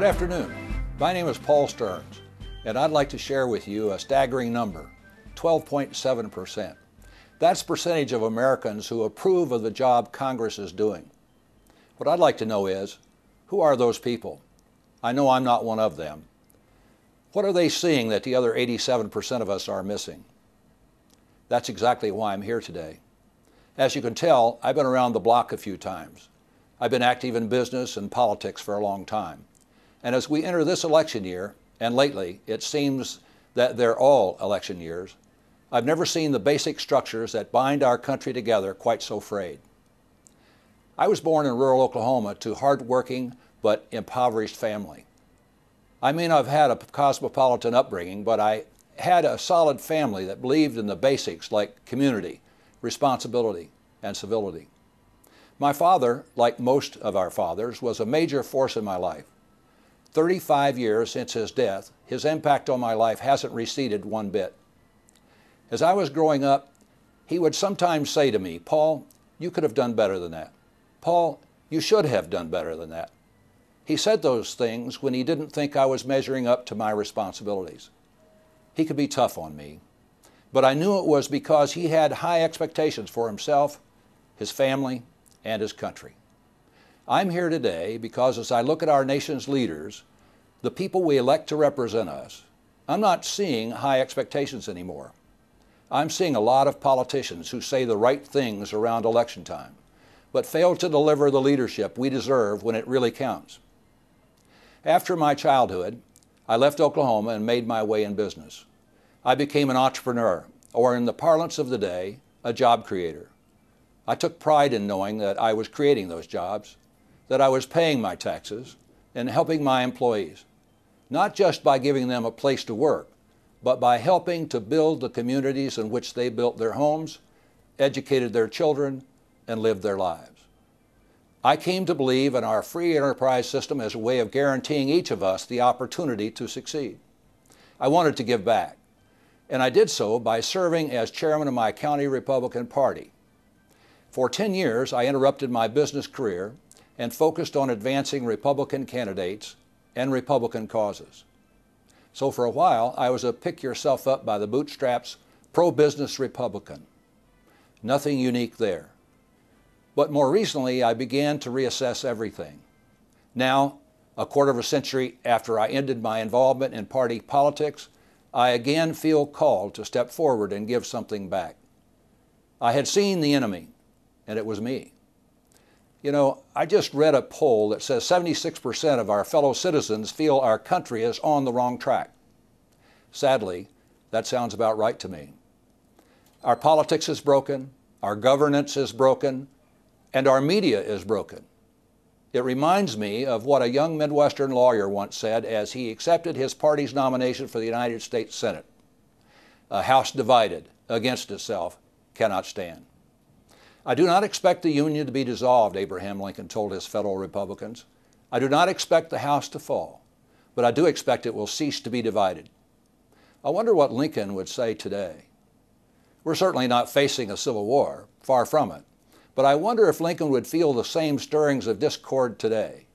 Good afternoon. My name is Paul Stearns, and I'd like to share with you a staggering number, 12.7%. That's the percentage of Americans who approve of the job Congress is doing. What I'd like to know is, who are those people? I know I'm not one of them. What are they seeing that the other 87% of us are missing? That's exactly why I'm here today. As you can tell, I've been around the block a few times. I've been active in business and politics for a long time. And as we enter this election year, and lately it seems that they're all election years, I've never seen the basic structures that bind our country together quite so frayed. I was born in rural Oklahoma to a hard-working but impoverished family. I may not have had a cosmopolitan upbringing, but I had a solid family that believed in the basics like community, responsibility, and civility. My father, like most of our fathers, was a major force in my life. 35 years since his death, his impact on my life hasn't receded one bit. As I was growing up, he would sometimes say to me, "Paul, you could have done better than that. Paul, you should have done better than that." He said those things when he didn't think I was measuring up to my responsibilities. He could be tough on me, but I knew it was because he had high expectations for himself, his family, and his country. I'm here today because as I look at our nation's leaders, the people we elect to represent us, I'm not seeing high expectations anymore. I'm seeing a lot of politicians who say the right things around election time, but fail to deliver the leadership we deserve when it really counts. After my childhood, I left Oklahoma and made my way in business. I became an entrepreneur, or in the parlance of the day, a job creator. I took pride in knowing that I was creating those jobs, that I was paying my taxes and helping my employees, not just by giving them a place to work, but by helping to build the communities in which they built their homes, educated their children, and lived their lives. I came to believe in our free enterprise system as a way of guaranteeing each of us the opportunity to succeed. I wanted to give back, and I did so by serving as chairman of my county Republican Party. For 10 years, I interrupted my business career and focused on advancing Republican candidates and Republican causes. So for a while, I was a pick-yourself-up-by-the-bootstraps pro-business Republican. Nothing unique there. But more recently, I began to reassess everything. Now, a quarter of a century after I ended my involvement in party politics, I again feel called to step forward and give something back. I had seen the enemy, and it was me. You know, I just read a poll that says 76% of our fellow citizens feel our country is on the wrong track. Sadly, that sounds about right to me. Our politics is broken, our governance is broken, and our media is broken. It reminds me of what a young Midwestern lawyer once said as he accepted his party's nomination for the United States Senate. "A house divided against itself cannot stand." "I do not expect the Union to be dissolved," Abraham Lincoln told his fellow Republicans. "I do not expect the House to fall, but I do expect it will cease to be divided." I wonder what Lincoln would say today. We're certainly not facing a civil war, far from it, but I wonder if Lincoln would feel the same stirrings of discord today,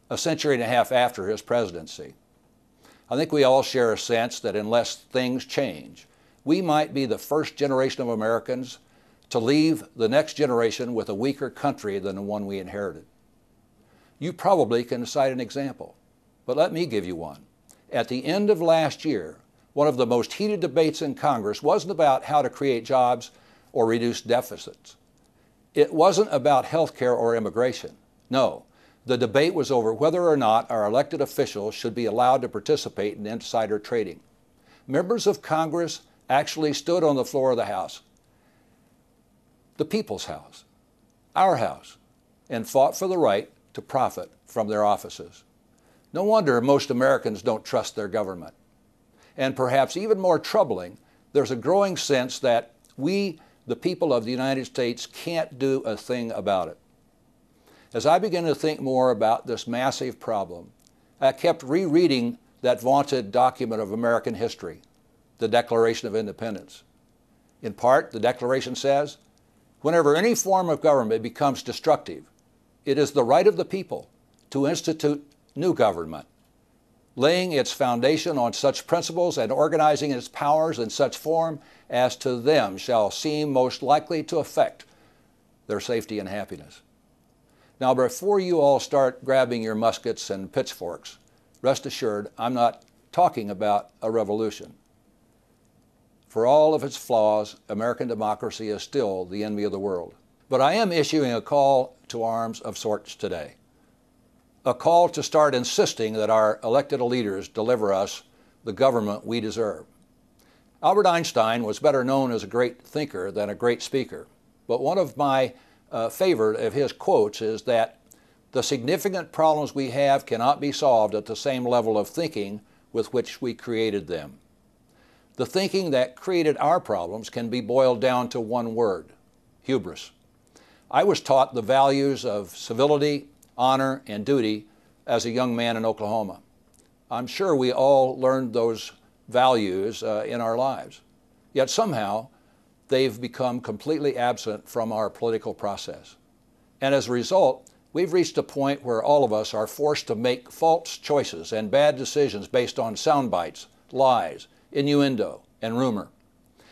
a century and a half after his presidency. I think we all share a sense that unless things change, we might be the first generation of Americans to leave the next generation with a weaker country than the one we inherited. You probably can cite an example, but let me give you one. At the end of last year, one of the most heated debates in Congress wasn't about how to create jobs or reduce deficits. It wasn't about health care or immigration. No, the debate was over whether or not our elected officials should be allowed to participate in insider trading. Members of Congress actually stood on the floor of the House, the people's house, our house, and fought for the right to profit from their offices. No wonder most Americans don't trust their government. And perhaps even more troubling, there's a growing sense that we, the people of the United States, can't do a thing about it. As I began to think more about this massive problem, I kept rereading that vaunted document of American history, the Declaration of Independence. In part, the Declaration says, "Whenever any form of government becomes destructive, it is the right of the people to institute new government laying its foundation on such principles and organizing its powers in such form as to them shall seem most likely to affect their safety and happiness. Now, before you all start grabbing your muskets and pitchforks, rest assured I'm not talking about a revolution. For all of its flaws, American democracy is still the envy of the world. But I am issuing a call to arms of sorts today. A call to start insisting that our elected leaders deliver us the government we deserve. Albert Einstein was better known as a great thinker than a great speaker. But one of my favorite of his quotes is that the significant problems we have cannot be solved at the same level of thinking with which we created them. The thinking that created our problems can be boiled down to one word: hubris. I was taught the values of civility, honor, and duty as a young man in Oklahoma. I'm sure we all learned those values in our lives. Yet somehow, they've become completely absent from our political process. And as a result, we've reached a point where all of us are forced to make false choices and bad decisions based on sound bites, lies, innuendo, and rumor.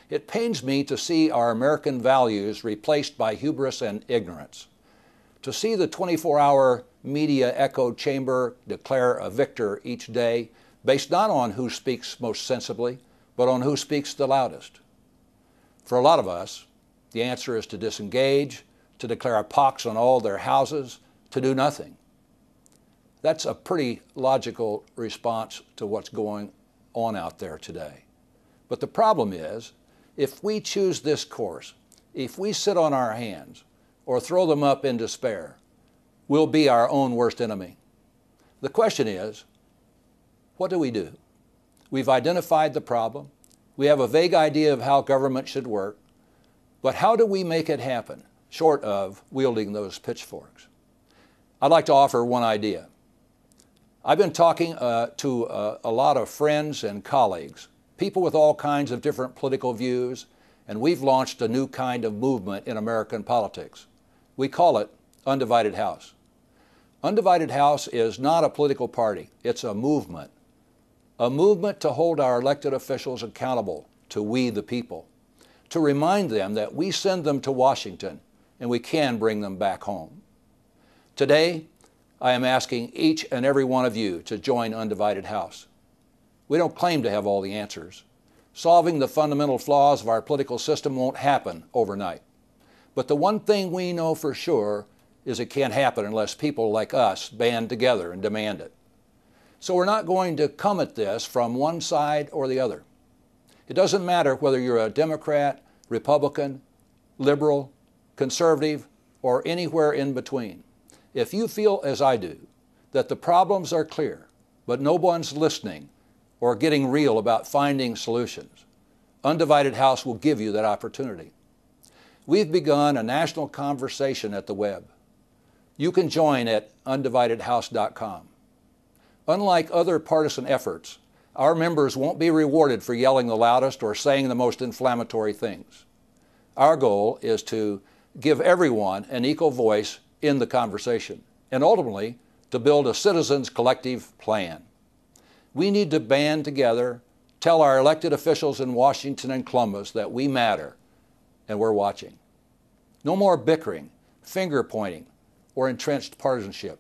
It pains me to see our American values replaced by hubris and ignorance. To see the 24-hour media echo chamber declare a victor each day based not on who speaks most sensibly, but on who speaks the loudest. For a lot of us, the answer is to disengage, to declare a pox on all their houses, to do nothing. That's a pretty logical response to what's going on out there today. But the problem is, if we choose this course, if we sit on our hands or throw them up in despair, we'll be our own worst enemy. The question is, what do we do? We've identified the problem. We have a vague idea of how government should work. But how do we make it happen, short of wielding those pitchforks? I'd like to offer one idea. I've been talking to a lot of friends and colleagues, people with all kinds of different political views, and we've launched a new kind of movement in American politics. We call it Undivided House. Undivided House is not a political party. It's a movement to hold our elected officials accountable to we the people, to remind them that we send them to Washington and we can bring them back home. Today, I am asking each and every one of you to join Undivided House. We don't claim to have all the answers. Solving the fundamental flaws of our political system won't happen overnight. But the one thing we know for sure is it can't happen unless people like us band together and demand it. So we're not going to come at this from one side or the other. It doesn't matter whether you're a Democrat, Republican, liberal, conservative, or anywhere in between. If you feel, as I do, that the problems are clear, but no one's listening or getting real about finding solutions, Undivided House will give you that opportunity. We've begun a national conversation at the web. You can join at undividedhouse.com. Unlike other partisan efforts, our members won't be rewarded for yelling the loudest or saying the most inflammatory things. Our goal is to give everyone an equal voice in the conversation, and ultimately to build a citizens' collective plan. We need to band together, tell our elected officials in Washington and Columbus that we matter and we're watching. No more bickering, finger pointing, or entrenched partisanship.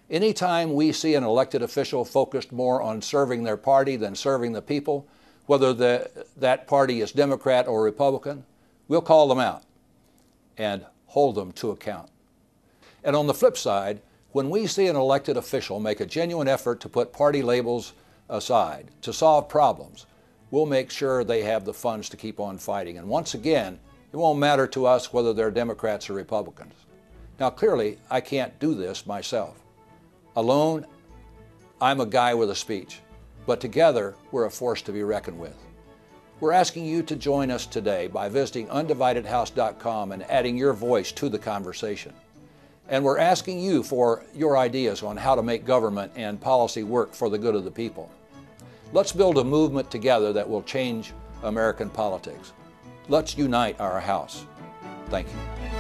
Anytime we see an elected official focused more on serving their party than serving the people, whether that party is Democrat or Republican, we'll call them out and hold them to account. And on the flip side, when we see an elected official make a genuine effort to put party labels aside, to solve problems, we'll make sure they have the funds to keep on fighting. And once again, it won't matter to us whether they're Democrats or Republicans. Now, clearly, I can't do this myself. Alone, I'm a guy with a speech, but together, we're a force to be reckoned with. We're asking you to join us today by visiting undividedhouse.com and adding your voice to the conversation. And we're asking you for your ideas on how to make government and policy work for the good of the people. Let's build a movement together that will change American politics. Let's unite our House. Thank you.